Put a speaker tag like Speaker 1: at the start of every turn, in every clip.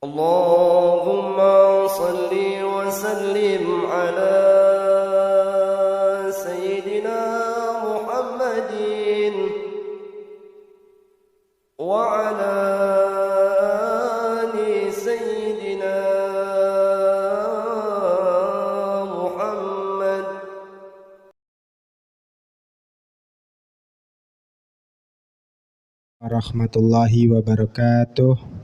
Speaker 1: اللهم صل وسلم على سيدنا محمد وعلى آل سيدنا محمد.
Speaker 2: Warahmatullahi wabarakatuh.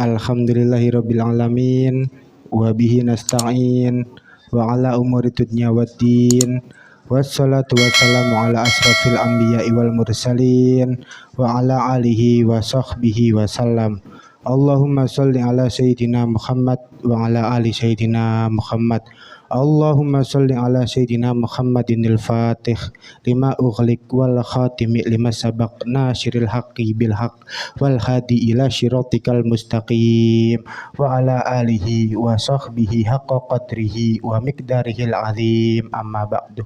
Speaker 2: Alhamdulillahirabbil alamin wa bihi nasta'in wa ala umuri dunya waddin wassalatu wassalamu ala asrafil anbiya'i wal mursalin wa ala alihi wa sahbihi wa sallam. Allahumma sholli ala sayyidina Muhammad wa ala ali sayyidina Muhammad. Allahumma sholli ala sayyidina Muhammadinil Fatih lima ughliq wal khatimi lima sabaq nasiril haqqi bil haqq wal hadi ila syiratikal mustaqim wa ala alihi wa sahbihi haqqa qadrihi wa miqdarihil azim. Amma ba'du.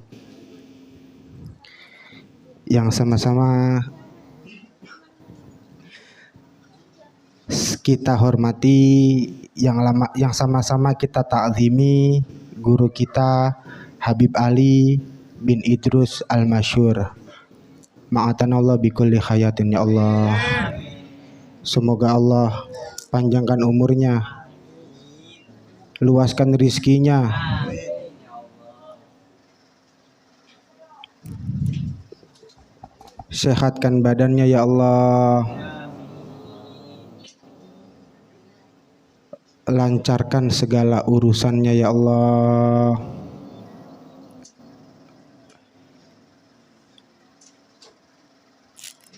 Speaker 2: Yang sama-sama kita hormati, yang sama-sama kita ta'zimi guru kita Habib Ali bin Idrus Al-Masyhur. Ma'atanallah bikulli khayatin ya Allah. Semoga Allah panjangkan umurnya, luaskan rizkinya, sehatkan badannya ya Allah, lancarkan segala urusannya ya Allah.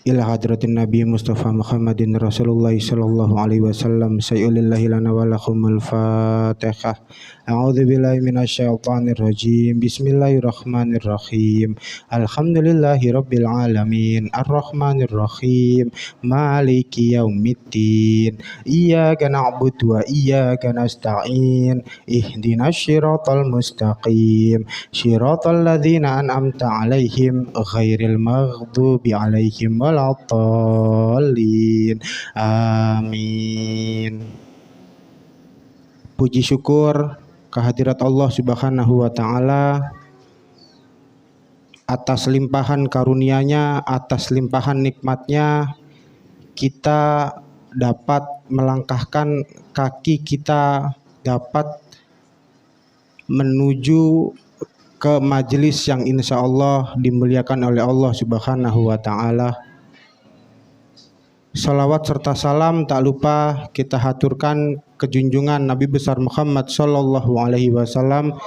Speaker 2: Ila hadratin Nabi Mustafa Muhammadin Rasulullah sallallahu alaihi wasallam. Sayyulillahi lana wa lakumul Fatihah. A'udzu billahi minasyaitonir rajim. Bismillahirrahmanirrahim. Alhamdulillahi rabbil alamin. Arrahmanir rahim. Maliki yaumiddin. Iyyaka na'budu wa iyyaka nasta'in. Ihdinas siratal mustaqim. Siratal ladzina an'amta 'alaihim ghairil maghdubi 'alaihim waladdallin. Amin. Puji syukur kehadirat Allah Subhanahu wa Ta'ala atas limpahan karunia-Nya, atas limpahan nikmat-Nya, kita dapat melangkahkan kaki kita, dapat menuju ke majelis yang insya Allah dimuliakan oleh Allah Subhanahu wa Ta'ala. Salawat serta salam tak lupa kita haturkan ke junjungan Nabi besar Muhammad sallallahu alaihi wasallam,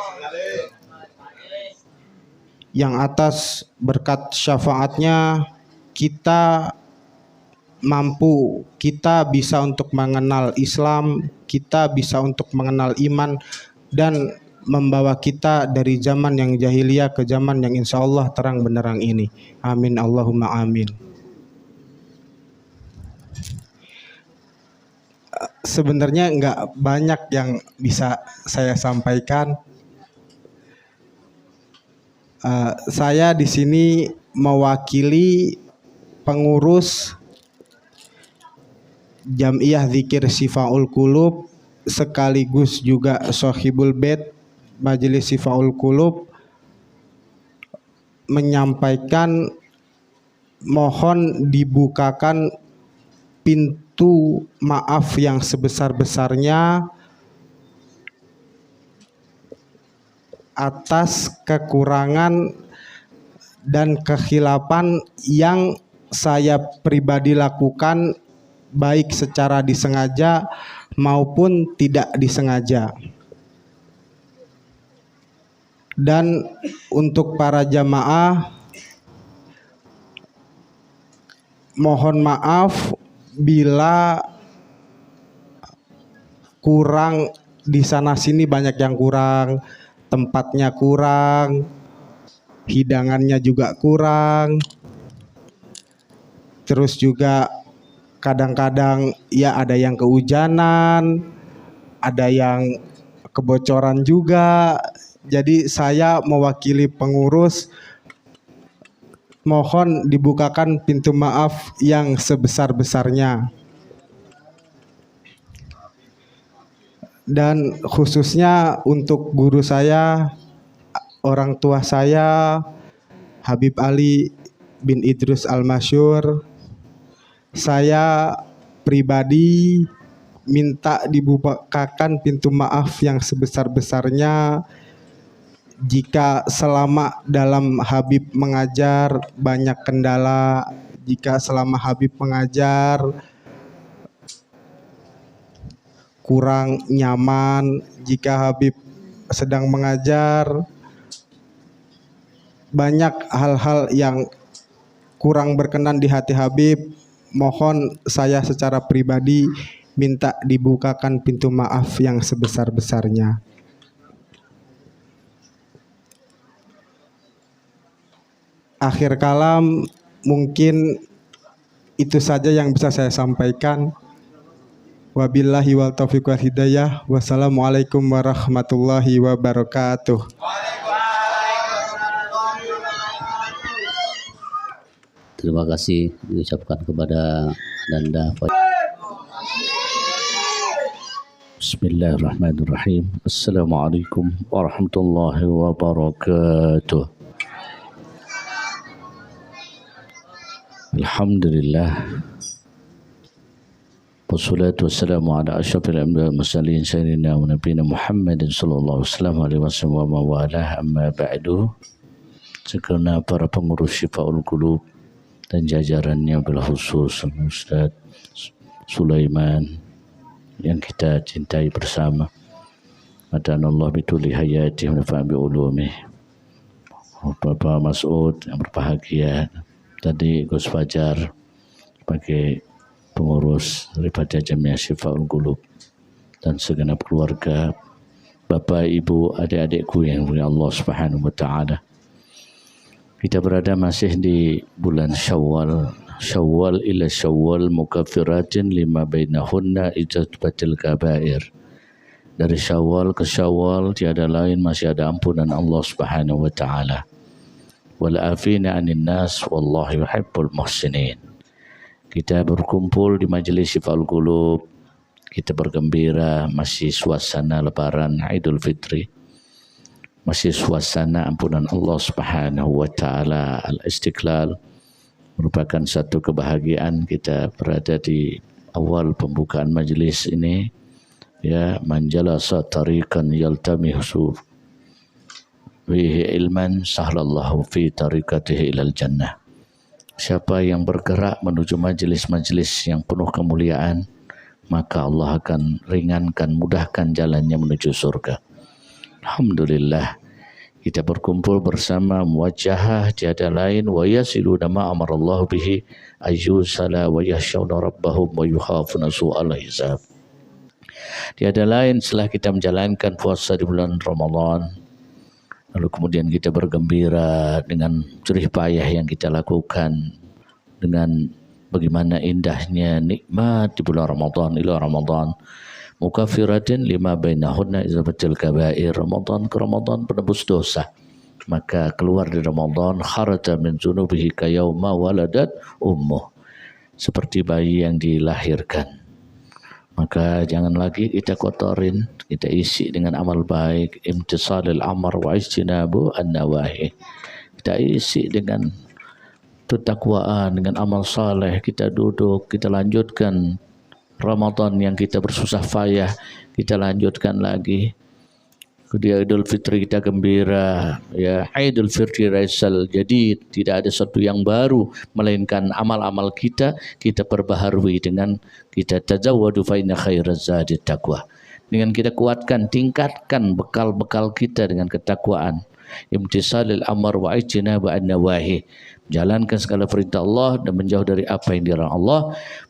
Speaker 2: yang atas berkat syafaatnya kita mampu, kita bisa untuk mengenal Islam, kita bisa untuk mengenal iman, dan membawa kita dari zaman yang jahiliyah ke zaman yang insya Allah terang benderang ini. Amin Allahumma amin. Sebenarnya nggak banyak yang bisa saya sampaikan. Saya di sini mewakili pengurus Jam'iyah Dzikir Syifaul Qulub sekaligus juga Sohibul Bait Majelis Syifaul Qulub, menyampaikan mohon dibukakan pintu maaf yang sebesar-besarnya atas kekurangan dan kekhilafan yang saya pribadi lakukan, baik secara disengaja maupun tidak disengaja. Dan untuk para jamaah, mohon maaf bila kurang di sana sini, banyak yang kurang, tempatnya kurang, hidangannya juga kurang, terus juga kadang-kadang ya ada yang kehujanan, ada yang kebocoran juga. Jadi saya mewakili pengurus mohon dibukakan pintu maaf yang sebesar-besarnya. Dan khususnya untuk guru saya, orang tua saya, Habib Ali bin Idrus Al-Masyur. Saya pribadi minta dibukakan pintu maaf yang sebesar-besarnya jika selama dalam Habib mengajar banyak kendala, jika selama Habib mengajar kurang nyaman, jika Habib sedang mengajar banyak hal-hal yang kurang berkenan di hati Habib, mohon saya secara pribadi minta dibukakan pintu maaf yang sebesar-besarnya. Akhir kalam, mungkin itu saja yang bisa saya sampaikan. Wabillahi wal taufiq wal hidayah. Wassalamualaikum warahmatullahi wabarakatuh.
Speaker 3: Terima kasih diucapkan kepada Anda. Bismillahirrahmanirrahim. Assalamualaikum warahmatullahi wabarakatuh. Alhamdulillah. Wassalatu wassalamu ala asyrafil anbiya'i wal mursalin sayyidina wa nabiyina Muhammadin sallallahu alaihi wasallam wa wala amma ba'du. Sekarang para pengurus Syifaul Qulub dan jajarannya bila khusus Ustaz Sulaiman yang kita cintai bersama, adanallah bituli hayati wa nafa'a bi ulumi, Bapak Mas'ud yang berbahagia, tadi Gus Fajar sebagai pengurus daripada Jamiah Syifaul Qulub, dan segenap keluarga, Bapak, Ibu, adik-adikku yang mulia Allah Subhanahu wa taala. Kita berada masih di bulan Syawal. Syawal ila Syawal mukaffiratin lima bainahunna ijazbatil kabair. Dari Syawal ke Syawal tiada lain masih ada ampunan Allah Subhanahu wa taala. Wal afina 'anil nas wallahu yuhibbul muhsinin. Kita berkumpul di majelis Syifaul Qulub. Kita bergembira, masih suasana lebaran Idul Fitri. Masih suasana ampunan Allah Subhanahu wa taala. Al-Istiqlal merupakan satu kebahagiaan kita berada di awal pembukaan majlis ini. Ya, man jalasa tariqan yaltamisu fihi ilman sahlallahu fi tariqatihi ilal jannah. Siapa yang bergerak menuju majlis-majlis yang penuh kemuliaan, maka Allah akan ringankan, mudahkan jalannya menuju surga. Alhamdulillah, kita berkumpul bersama muwajjahah tiada lain wa yasiluna ma amarallahu bihi ayyusala wa yakhshawna rabbahum wa yukhafuna su'al hisab. Tiada lain setelah kita menjalankan puasa di bulan Ramadan, lalu kemudian kita bergembira dengan jerih payah yang kita lakukan, dengan bagaimana indahnya nikmat di bulan Ramadan ila Ramadan. Mukaffiratin lima bainahunna izabatil kabair. Ramadan ke Ramadan penebus dosa. Maka keluar dari Ramadan kharaja min dzunubihi kayauma waladat ummuh, seperti bayi yang dilahirkan. Maka jangan lagi kita kotorin, kita isi dengan amal baik, imtisalil amr wa ijtinabu an-nawahi. Kita isi dengan ketakwaan, dengan amal saleh. Kita duduk, kita lanjutkan Ramadan yang kita bersusah payah, kita lanjutkan lagi. Kemudian Idul Fitri kita gembira, ya Idul Fitri Raisal. Jadi tidak ada sesuatu yang baru melainkan amal-amal kita perbaharui dengan kita tazawwadu fa inna khairaz zadi taqwa. Dengan kita kuatkan, tingkatkan bekal-bekal kita dengan ketakwaan. Imtisalil amr wa ijtinab an-nawahi. Jalankan segala perintah Allah dan menjauh dari apa yang dilarang Allah.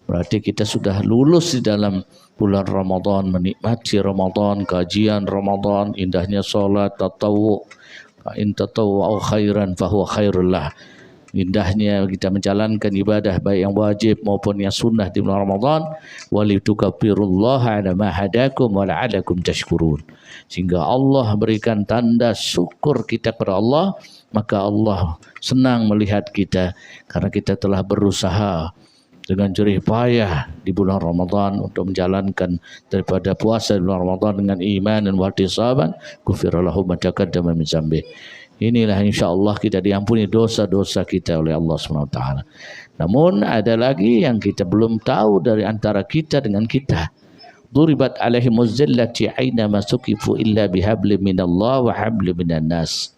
Speaker 3: Berarti kita sudah lulus di dalam bulan Ramadan, menikmati Ramadan, kajian Ramadan, indahnya salat tatawwu. Fa in tatawwu khairan fa huwa khairul lah. Indahnya kita menjalankan ibadah baik yang wajib maupun yang sunnah di bulan Ramadan. Walitukabbirullaha ala ma hadakum wa la'alakum tashkurun. Sehingga Allah berikan tanda syukur kita kepada Allah maka Allah senang melihat kita karena kita telah berusaha dengan jerih payah di bulan Ramadan untuk menjalankan daripada puasa di bulan Ramadan dengan iman dan wahtisaban, ghufira lahu ma taqaddama min dzambi. Inilah insyaallah kita diampuni dosa-dosa kita oleh Allah SWT. Namun ada lagi yang kita belum tahu dari antara kita dengan kita. Duribat alaihimuz zillati aina masukifu illa bihabli minallah wa habli minan nas.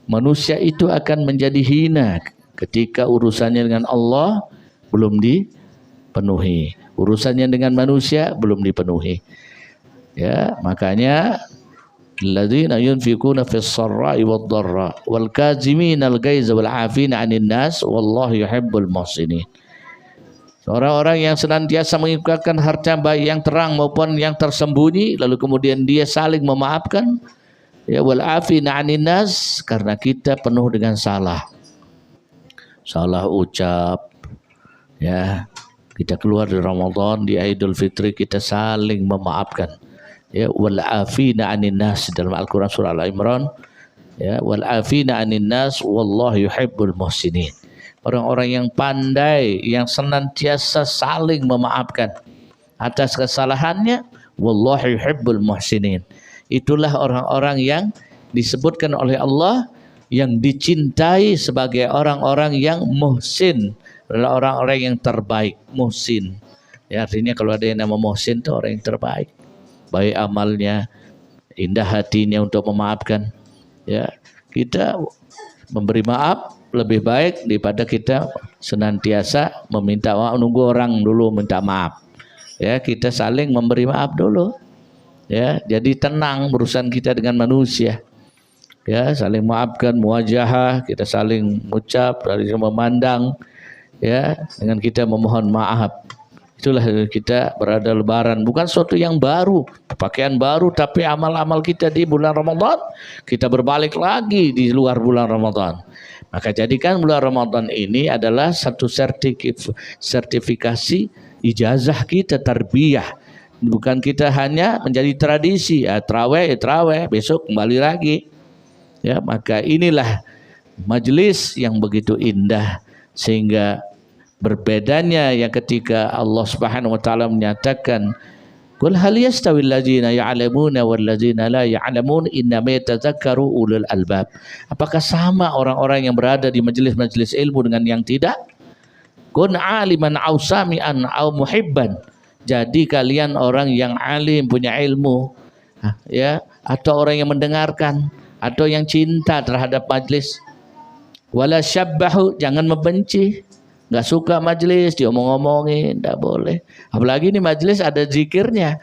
Speaker 3: Manusia itu akan menjadi hina ketika urusannya dengan Allah belum dipenuhi, urusannya dengan manusia belum dipenuhi. Ya, makanya alladzina yunfikuna fis sarra'i wad dharra wal kazimina al ghaiza wal 'afina 'anil nas wallahu yuhibbul muhsinin. Orang-orang yang senantiasa menginfakkan harta baik yang terang maupun yang tersembunyi, lalu kemudian dia saling memaafkan. Ya, wal 'afina 'anil nas, karena kita penuh dengan salah ucap. Ya, kita keluar dari Ramadan, di Idul Fitri kita saling memaafkan. Ya, wal 'afina 'anil nas dalam Al-Qur'an surah Al-Imran. Ya, wal 'afina 'anil nas wallahu yuhibbul muhsinin. Orang-orang yang pandai, yang senantiasa saling memaafkan atas kesalahannya, wallahu yuhibbul muhsinin. Itulah orang-orang yang disebutkan oleh Allah yang dicintai sebagai orang-orang yang muhsin, adalah orang-orang yang terbaik. Muhsin, ya, artinya kalau ada yang nama muhsin itu orang yang terbaik, baik amalnya, indah hatinya untuk memaafkan. Ya, kita memberi maaf lebih baik daripada kita senantiasa meminta maaf, nunggu orang dulu minta maaf. Ya, kita saling memberi maaf dulu. Ya, jadi tenang urusan kita dengan manusia. Ya, saling maafkan, muwajahah, kita saling mengucap, saling memandang. Ya, dengan kita memohon maaf. Itulah kita berada Lebaran, bukan sesuatu yang baru, pakaian baru, tapi amal-amal kita di bulan Ramadan kita berbalik lagi di luar bulan Ramadan. Maka jadikan bulan Ramadan ini adalah satu sertifikasi ijazah kita, tarbiyah. Bukan kita hanya menjadi tradisi, ya, terawih, besok kembali lagi. Ya, maka inilah majelis yang begitu indah, sehingga berbedanya yang ketika Allah Subhanahu wa taala menyatakan qul hal yastawil ladzina ya'lamuna wal ladzina la ya'lamun innama yatadzakkaru ulul albab. Apakah sama orang-orang yang berada di majelis-majelis ilmu dengan yang tidak? Kun aliman aw sami'an aw muhibban. Jadi kalian orang yang alim, punya ilmu, ya, atau orang yang mendengarkan, atau yang cinta terhadap majlis. Wala syabbahu, jangan membenci, nggak suka majlis, diomong-omongin, tidak boleh. Apalagi ini majlis ada zikirnya,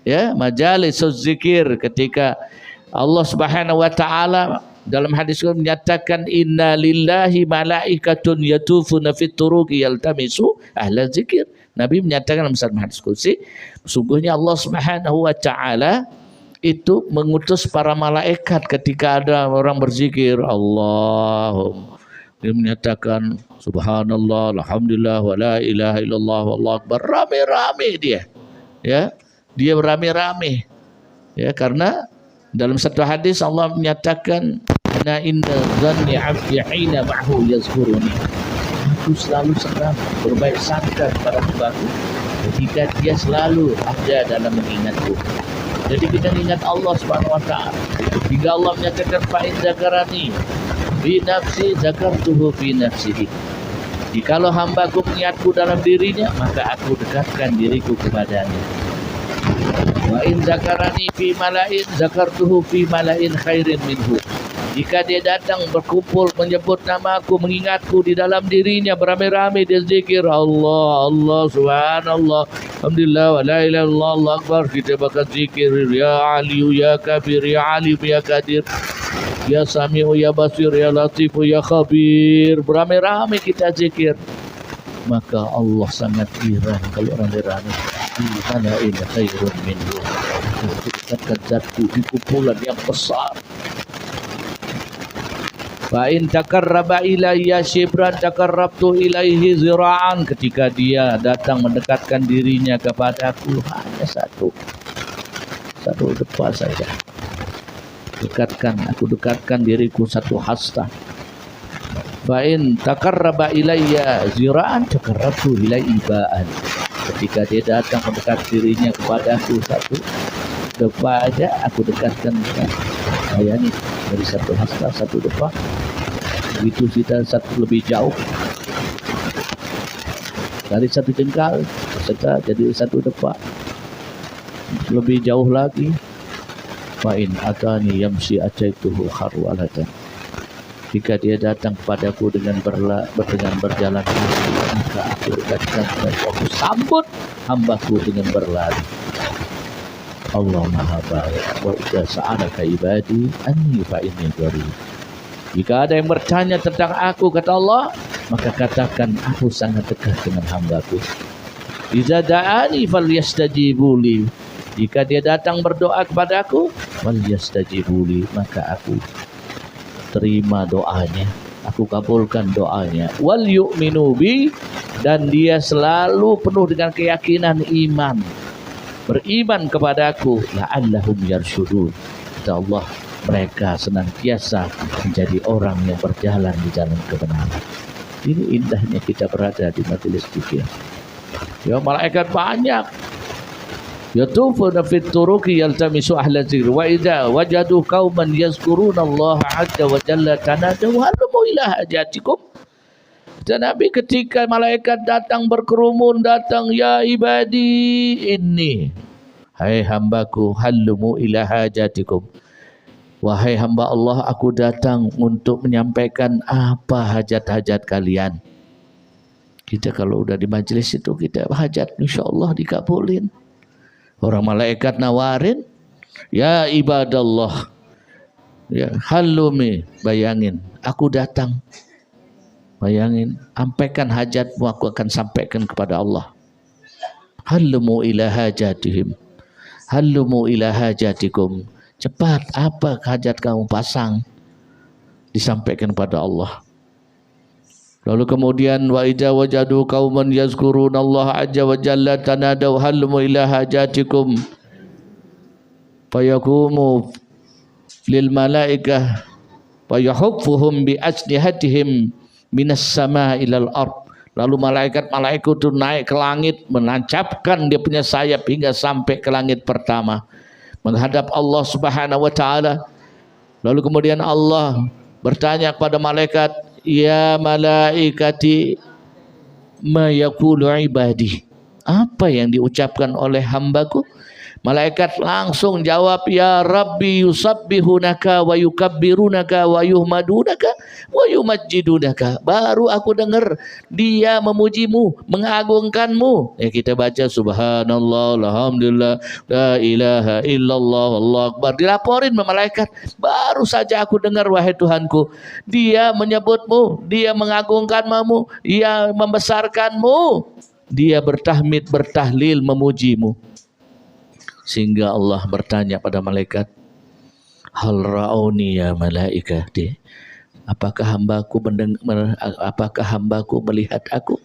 Speaker 3: ya, majalis zikir, ketika Allah Subhanahu wa taala dalam hadis menyatakan inna lillahi malaikatun yatufuna fit turuqi yaltamisu ahla zikir. Nabi menyatakan dalam satu hadis qudsi, sungguhnya Allah Subhanahu wa taala itu mengutus para malaikat ketika ada orang berzikir Allahumma. Dia menyatakan subhanallah, alhamdulillah, wa la ilaha illallah, wallahu akbar. Rame-rame dia. Ya, dia beramai-ramai. Ya, karena dalam satu hadis Allah menyatakan ana inda dhanni 'abdi hina ma'hu yazkuruni. Aku selalu senang berbaik sangka kepada hambaku ketika dia selalu ada dalam mengingatku. Jadi kita ingat Allah Subhanahu wa taala. Jika Allah menyatakan fa in zakarani fi nafsi zakartuhu fi nafsihi. Jikalau hambaku mengingatku dalam dirinya, maka aku dekatkan diriku kepadanya. Wa in zakarani fi mala'in zakartuhu fi mala'in khairin minhu. Jika dia datang berkumpul menyebut namaku, mengingatku di dalam dirinya, beramai-ramai dia zikir Allah, Allah, subhanallah, alhamdulillah, wa la ilaha illallah, Allah akbar. Kita bakal zikir ya aliyu ya kabir, ya alim ya kadir, ya sami'u ya basir, ya latifu ya khabir. Beramai-ramai kita zikir, maka Allah sangat heran kalau ramai-ramai mana ini khairun minhu. Dekatkan zatku di kumpulan yang besar. Fa in takarraba ilayya shibran takarrabtu ilaihi zira'an. Ketika dia datang mendekatkan dirinya kepadaku hanya satu depa saja, Aku dekatkan diriku satu hasta. Fa in taqarraba ilayya zira'an taqarrabtu ilaihi ba'an. Ketika dia datang mendekat dirinya kepadaku satu depa aja, aku dekatkan bayangin dari satu hasta satu depa. Begitu kita satu lebih jauh dari satu jengkal serta jadi satu depa lebih jauh lagi. Fa in atani yamshi ataituhu kharwalatan. Jika dia datang kepadaku dengan berjalan kaki, maka aku dekatkan dan aku sambut hambaku dengan berlari. Allah Maha Baik. Wa idza sa'alaka ibadi anni fa inni qarib. Jika ada yang bertanya tentang aku, kata Allah, maka katakan aku sangat dekat dengan hambaku. Idza da'ani falyastajibu li. Jika dia datang berdoa kepadaku, falyastajibu li, maka aku terima doanya, aku kabulkan doanya. Wal yu'minu bi, dan dia selalu penuh dengan keyakinan iman, beriman kepadaku. La'allahum yarsyudun. Kata Allah, mereka senantiasa menjadi orang yang berjalan di jalan kebenaran. Ini indahnya kita berada di majelis zikir. Ya, malaikat banyak. Yatufuna fit turuqi yaltamisu ahla dzikr wa idza wajadu qauman yazkuruna Allah 'azza wa jalla tanadaw halumu ila hajatikum. Dan Nabi ketika malaikat datang berkerumun, datang, ya ibadi inni, hai hambaku, halumu ila hajatikum, wahai hamba Allah, aku datang untuk menyampaikan apa hajat-hajat kalian. Kita kalau udah di majelis itu kita hajat insyaallah dikabulin. Orang malaikat nawarin, ya ibadallah, ya halumi, bayangin, aku datang, bayangin, sampaikan hajatmu, aku akan sampaikan kepada Allah. Halumu ila hajatihim, halumu ila hajatikum, cepat, apa hajat kamu pasang, disampaikan kepada Allah. Lalu kemudian wa idza wajadu qauman yazkuruna Allah azza wa jalla tanadaw halumu ila hajatikum fayaqumu lil malaikah wa yahuffuhum bi ajnihatihim minas sama ilal ard. Lalu malaikat-malaikat itu naik ke langit, menancapkan dia punya sayap hingga sampai ke langit pertama menghadap Allah Subhanahu wa taala. Lalu kemudian Allah bertanya kepada malaikat, ya malaikati ma yaqulu ibadi, apa yang diucapkan oleh hambaku? Malaikat langsung jawab, ya Rabbi yusabbihunaka wa yukabbirunaka wa yuhmadunaka wa yumajjidunaka. Baru aku dengar dia memujimu, mengagungkanmu. Ya, kita baca subhanallah, alhamdulillah, la ilaha illallah, Allah akbar. Dilaporin sama malaikat, baru saja aku dengar wahai Tuhanku, dia menyebutmu, dia mengagungkanmu, dia membesarkanmu, dia bertahmid, bertahlil, memujimu. Sehingga Allah bertanya pada malaikat, hal ra'uni ya malaikati, apakah hambaku melihat aku?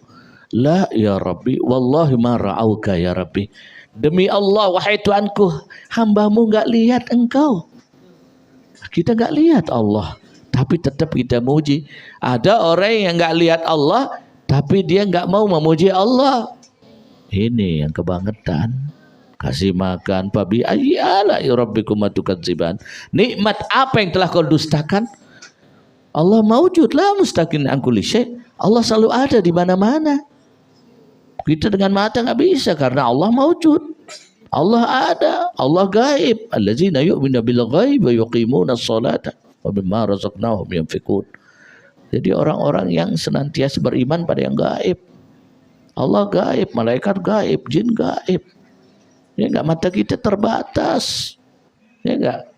Speaker 3: La ya Rabbi, wallahi ma ra'auka ya Rabbi. Demi Allah wahai Tuanku, hambamu enggak lihat engkau. Kita enggak lihat Allah, tapi tetap kita muji. Ada orang yang enggak lihat Allah, tapi dia enggak mau memuji Allah. Ini yang kebangetan. Kasih makan, fabi ayyi ala'i rabbikuma tukadziban. Nikmat apa yang telah kau dustakan? Allah maujud la mustaqin an kulli syai'. Allah selalu ada di mana-mana. Kita dengan mata enggak bisa karena Allah maujud. Allah ada, Allah gaib. Allazina yu'minu bil ghaib wa yuqimuna sholata wa mimma razaqnahum yunfiqun. Jadi orang-orang yang senantiasa beriman pada yang gaib. Allah gaib, malaikat gaib, jin gaib. Ya enggak, mata kita terbatas. Ya enggak.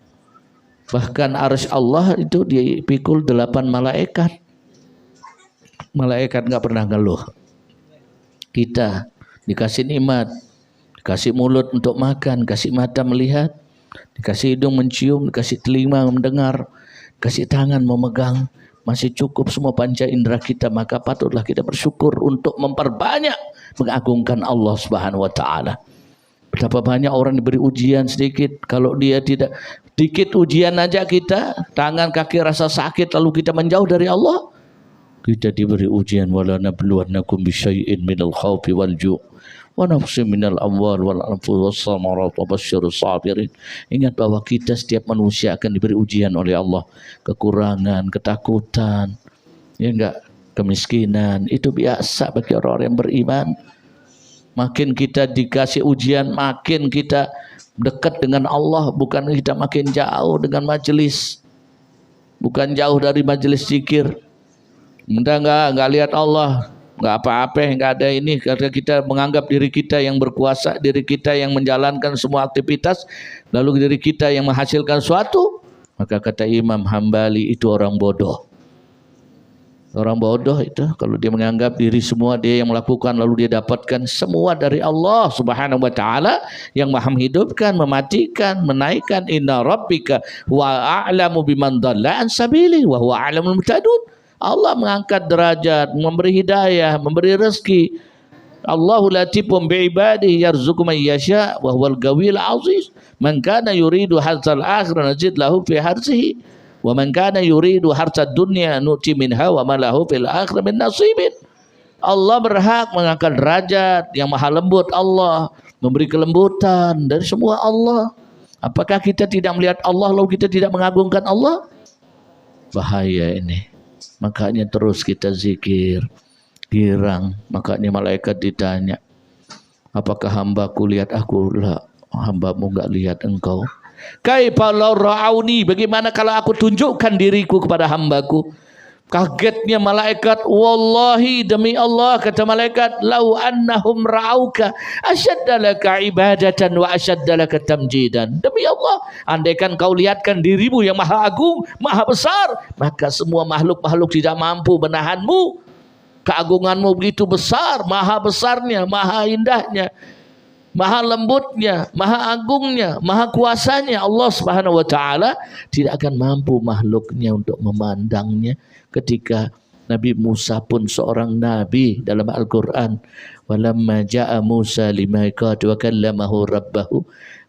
Speaker 3: Bahkan arsy Allah itu dipikul 8 malaikat. Malaikat enggak pernah ngeluh. Kita dikasih nikmat, dikasih mulut untuk makan, dikasih mata melihat, dikasih hidung mencium, dikasih telinga mendengar, dikasih tangan memegang, masih cukup semua panca indera kita, maka patutlah kita bersyukur untuk memperbanyak mengagungkan Allah Subhanahu wa taala. Betapa banyak orang diberi ujian sedikit, kalau dia tidak Dikit ujian aja kita, tangan kaki rasa sakit lalu kita menjauh dari Allah. Kita diberi ujian, wala nabluwannakum bisyai'in minal khawfi wal ju' wa nafsin minal amwal wal anfus was samarat wa basyirus sabirin. Ingat bahwa kita setiap manusia akan diberi ujian oleh Allah. Kekurangan, ketakutan, ya enggak, kemiskinan, itu biasa bagi orang-orang yang beriman. Makin kita dikasih ujian, makin kita dekat dengan Allah, bukan kita makin jauh dengan majelis, bukan jauh dari majelis zikir. Kita nggak lihat Allah, nggak apa-apa, nggak ada ini, karena kita menganggap diri kita yang berkuasa, diri kita yang menjalankan semua aktivitas, lalu diri kita yang menghasilkan suatu. Maka kata Imam Hambali, itu orang bodoh. Orang bodoh itu kalau dia menganggap diri semua dia yang melakukan, lalu dia dapatkan semua dari Allah Subhanahu wa taala yang Maha menghidupkan, mematikan, menaikkan. Inna rabbika wa a'lamu biman dhalla an sabili wa huwa a'lamul muhtadun. Allah mengangkat derajat, memberi hidayah, memberi rezeki. Allahu latifun bi'ibadihi yarzuqu man yasha wa huwal ghawiyul 'aziz. Man kana yuridu harzal akhirah nazid lahu fi harzihi wa man kana yuridu harzad dunya nu'ti minha wa ma lahu fil akhirah min nasibin. Allah berhak mengangkat derajat, yang maha lembut Allah, memberi kelembutan dari semua Allah. Apakah kita tidak melihat Allah lalu kita tidak mengagungkan Allah? Bahaya ini. Makanya terus kita zikir, girang. Makanya malaikat ditanya, apakah hambaku lihat aku? Lah, hambamu enggak lihat engkau. Kaifa law ra'auni, bagaimana kalau aku tunjukkan diriku kepada hambaku? Kagetnya malaikat, wallahi demi Allah, kata malaikat, lau annahum ra'auka asyaddalaka ibadatan wa asyaddalaka tamjidan. Demi Allah, andaikan kau lihatkan dirimu yang maha agung, maha besar, maka semua makhluk-makhluk tidak mampu menahanmu. Keagunganmu begitu besar, maha besarnya, maha indahnya, maha lembutnya, maha agungnya, maha kuasanya. Allah Subhanahu wa taala tidak akan mampu makhluknya untuk memandangnya. Ketika Nabi Musa pun seorang nabi dalam Al-Quran, walamma ja'a Musa limiqatina wa kallamahu rabbahu,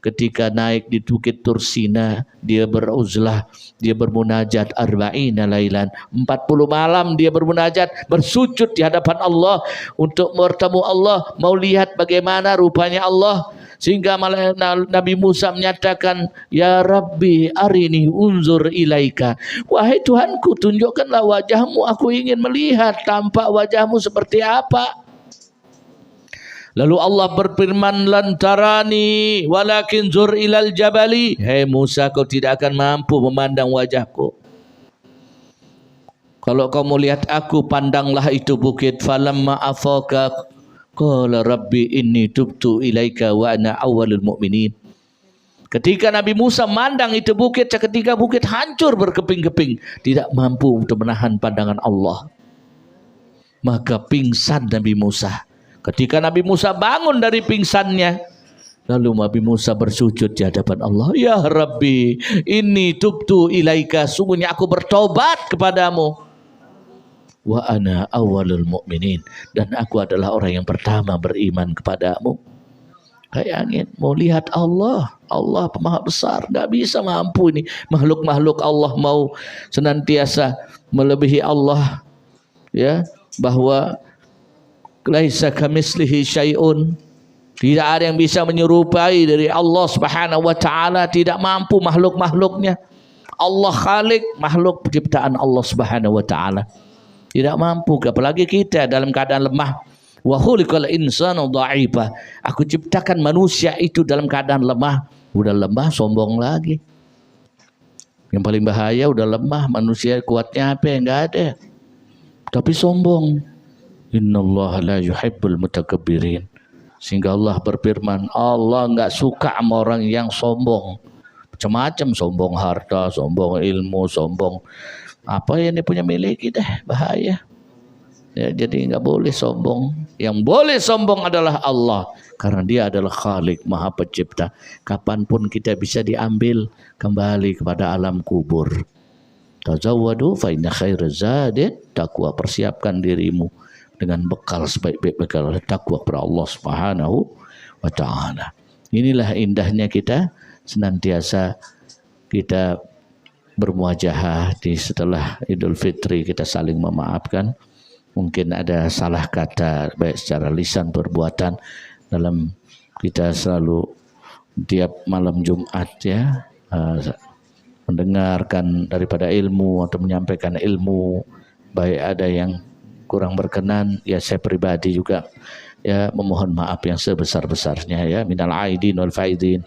Speaker 3: ketika naik di Bukit Tursina, dia beruzlah, dia bermunajat arba'ina lailan, 40 malam dia bermunajat, bersujud di hadapan Allah untuk bertemu Allah, mau lihat bagaimana rupanya Allah. Sehingga Nabi Musa menyatakan, ya Rabbi arini unzur ilaika, wahai Tuhanku, tunjukkanlah wajahmu, aku ingin melihat tampak wajahmu seperti apa. Lalu Allah berfirman, lantarani walakin zur ilal jabali, hei Musa, kau tidak akan mampu memandang wajahku. Kalau kau mau lihat aku, pandanglah itu bukit. Falamma afaka qala rabbi inni tubtu ilaika wa ana awwalul mu'minin. Ketika Nabi Musa mandang itu bukit, seketika bukit hancur berkeping-keping, tidak mampu untuk menahan pandangan Allah. Maka pingsan Nabi Musa. Ketika Nabi Musa bangun dari pingsannya, lalu Nabi Musa bersujud di hadapan Allah, ya Rabbi inni tubtu ilaika, sungguhnya aku bertobat kepadamu. Wa ana awwalul mu'minin, dan aku adalah orang yang pertama beriman kepadamu. Bayangin, mau lihat Allah, Allah Maha Besar, nggak bisa mampu ini makhluk-makhluk Allah mau senantiasa melebihi Allah, ya, bahwa laisa kamitslihi syai'un, tidak ada yang bisa menyerupai dari Allah Subhanahu wa taala, tidak mampu makhluk-makhluknya. Allah Khalik, makhluk penciptaan Allah Subhanahu wa taala. Tidak mampu, apalagi kita dalam keadaan lemah. Wa khuliqal insanu dha'ifa. Aku ciptakan manusia itu dalam keadaan lemah. Udah lemah, sombong lagi. Yang paling bahaya udah lemah, manusia kuatnya apa? Enggak ada. Tapi sombong. Innallaha la yuhibbul mutakabbirin. Sehingga Allah berfirman, Allah enggak suka sama orang yang sombong. Macam-macam, sombong harta, sombong ilmu, sombong apa yang dia punya milik kita, bahaya. Ya, jadi nggak boleh sombong. Yang boleh sombong adalah Allah, karena Dia adalah Khalik, Maha Pencipta. Kapanpun kita bisa diambil kembali kepada alam kubur. Tazawwadu fa inna khairaz zadi taqwa. Persiapkan dirimu dengan bekal sebaik-baik bekal takwa kepada Allah Subhanahu wa taala. Inilah indahnya kita senantiasa kita bermuajahah di setelah Idul Fitri, kita saling memaafkan. Mungkin ada salah kata baik secara lisan perbuatan dalam kita selalu tiap malam Jumat ya mendengarkan daripada ilmu atau menyampaikan ilmu, baik ada yang kurang berkenan, ya saya pribadi juga ya memohon maaf yang sebesar-besarnya ya, minal aidin wal faidin,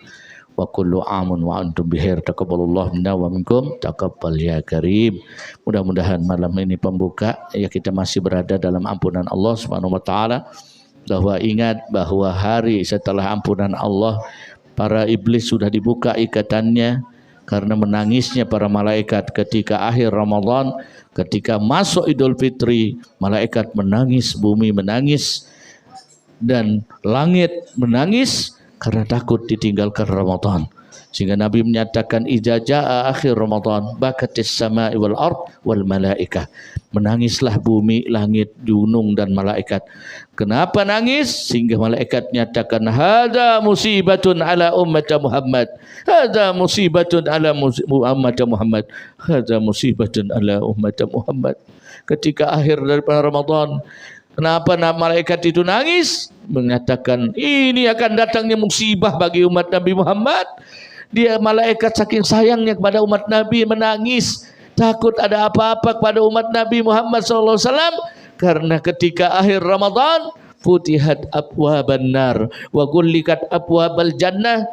Speaker 3: wa kullu amun wa antum bihir, taqabbalallahu minna wa minkum, taqabbal ya karim. Mudah-mudahan malam ini pembuka ya, kita masih berada dalam ampunan Allah Subhanahu wa taala, bahwa ingat bahwa hari setelah ampunan Allah, para iblis sudah dibuka ikatannya karena menangisnya para malaikat ketika akhir Ramadan, ketika masuk Idul Fitri, malaikat menangis, bumi menangis, dan langit menangis karena takut ditinggalkan Ramadan. Sehingga Nabi menyatakan idza jaa akhir Ramadan bakatis samai wal ard wal malaikah. Menangislah bumi, langit, gunung dan malaikat. Kenapa nangis? Sehingga malaikat nyatakan hadza musibatun ala ummat Muhammad. Hadza musibatun ala ummat Muhammad. Hadza musibatun ala ummat Muhammad. Ketika akhir daripada Ramadan, kenapa malaikat itu nangis? Mengatakan ini akan datangnya musibah bagi umat Nabi Muhammad. Dia malaikat saking sayangnya kepada umat Nabi menangis, takut ada apa-apa kepada umat Nabi Muhammad SAW. Karena ketika akhir Ramadan, futihat abwaban nar wa gullikat abwabal jannah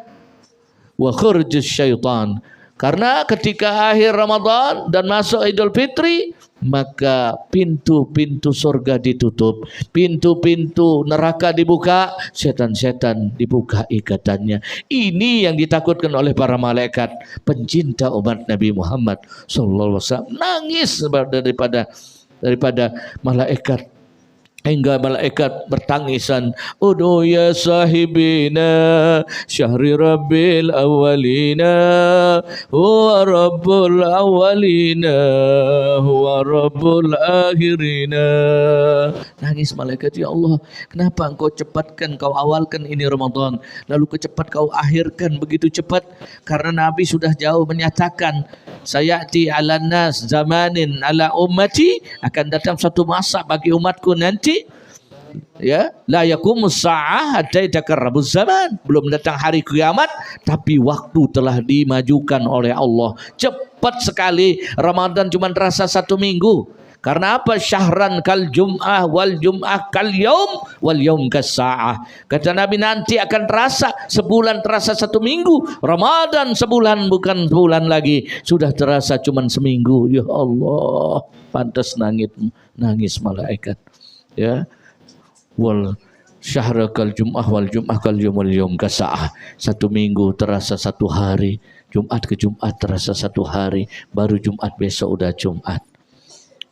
Speaker 3: wa khurjus syaitan. Karena ketika akhir Ramadan dan masuk Idul Fitri, maka pintu-pintu surga ditutup, pintu-pintu neraka dibuka, setan-setan dibuka ikatannya. Ini yang ditakutkan oleh para malaikat pencinta umat Nabi Muhammad sallallahu alaihi wasallam. Nangis daripada malaikat, hingga malaikat bertangisan, udu ya sahibina syahri rabbil awalina huwa rabbul awalina huwa rabbul akhirina. Nangis malaikat, ya Allah, kenapa engkau cepatkan, kau awalkan ini Ramadan, lalu kecepat kau akhirkan begitu cepat? Karena Nabi sudah jauh menyatakan, sayati ala nas zamanin ala ummati, akan datang satu masa bagi umatku nanti, ya, la yaqumus sa'ah hatta yatakarrabuz zaman, belum datang hari kiamat tapi waktu telah dimajukan oleh Allah. Cepat sekali Ramadan, cuma terasa 1 minggu. Karena apa? Syahran kal jum'ah wal jum'ah kal yaum wal yaum kas sa'ah. Kata Nabi, nanti akan terasa sebulan, terasa 1 minggu. Ramadan sebulan, bukan sebulan lagi, sudah terasa cuma seminggu. Ya Allah, pantas nangis malaikat. Ya, wal syahra kal jum'ah wal jum'ah kal yaum wal yaum kas sa'ah. 1 minggu terasa 1 hari, Jumat ke Jumat terasa 1 hari, baru Jumat besok udah Jumat.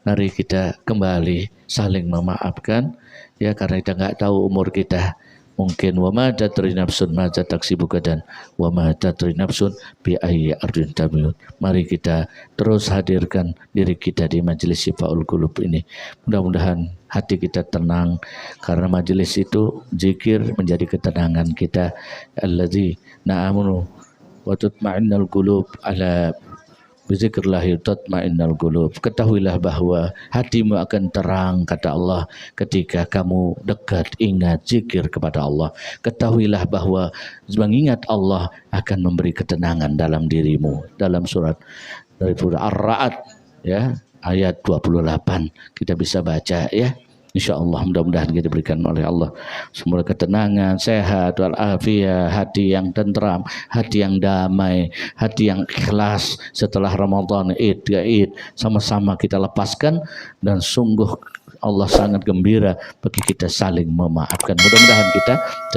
Speaker 3: Mari kita kembali saling memaafkan ya, karena kita nggak tahu umur kita. Mungkin wa ma tadri nafsun ma taksibu gadan wa ma tadri nafsun bi ayyi ardin tamut. Mari kita terus hadirkan diri kita di majelis Syifaul Qulub ini. Mudah-mudahan hati kita tenang, karena majelis itu zikir menjadi ketenangan kita. Allazi na'amunu wa tutma'innal qulub ala bizikrillahi tatma'innal qulub. Ketahuilah bahwa hatimu akan terang, kata Allah, ketika kamu dekat ingat zikir kepada Allah. Ketahuilah bahwa mengingat Allah akan memberi ketenangan dalam dirimu. Dalam surat dari Ar-Ra'd ya, ayat 28 kita bisa baca ya. InsyaAllah mudah-mudahan kita diberikan oleh Allah semua ketenangan, sehat, walafiat, hati yang tentram, hati yang damai, hati yang ikhlas. Setelah Ramadan, Id ke Id, sama-sama kita lepaskan, dan sungguh Allah sangat gembira bagi kita saling memaafkan. Mudah-mudahan kita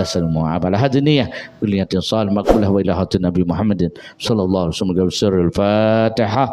Speaker 3: saling memaafkan. Hadiniyah biliyatin salih maqbulah wa ila hatin Nabi Muhammadin sallallahu alaihi wasallam. Al-Fatihah.